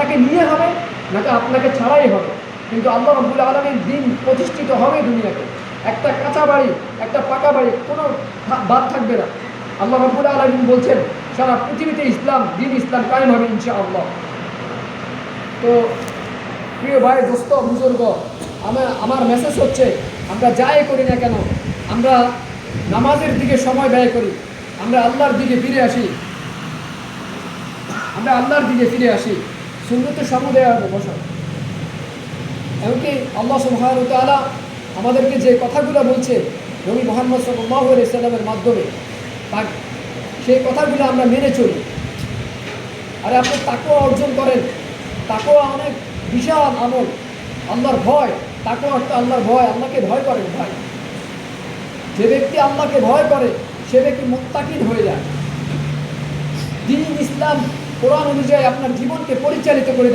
আপনাকে নিয়ে হবে নাকি আপনাকে ছাড়াই হবে, কিন্তু আল্লাহ রাব্বুল আলামিন দিন প্রতিষ্ঠিত হবে দুনিয়াতে। একটা কাঁচা বাড়ি, একটা পাকা বাড়ি, কোনো বাদ থাকবে না। আল্লাহ রাব্বুল আলামিন বলছেন সারা পৃথিবীতে ইসলাম কায়েম হবে ইনশাআল্লাহ। তো প্রিয় ভাই, দোস্ত, বুজুর্গ, আমার মেসেজ হচ্ছে, আমরা যাই করি না কেন, আমরা নামাজের দিকে সময় ব্যয় করি, আমরা আল্লাহর দিকে ফিরে আসি, সুন্নতে সমুদয় হবে বসা। এমনকি আল্লাহ সুবহানাহু ওয়া তাআলা আমাদেরকে যে কথাগুলো বলছে নবী মুহাম্মদ সাল্লাল্লাহু আলাইহি সাল্লামের মাধ্যমে, সেই কথাগুলো আমরা মেনে চলি। আরে আপনি তাকওয়া অর্জন করেন, তাকওয়া অনেক বিশাল আমল। আল্লাহর ভয়, তাকওয়া অর্থ আল্লাহর ভয়, আল্লাহকে ভয় করেন ভাই। যে ব্যক্তি আল্লাহকে ভয় করে সে ব্যক্তি মুত্তাকিন হয়ে যায়। দ্বীন ইসলাম কোরআন অনুযায়ী আপনার জীবনকে পরিচালিত করে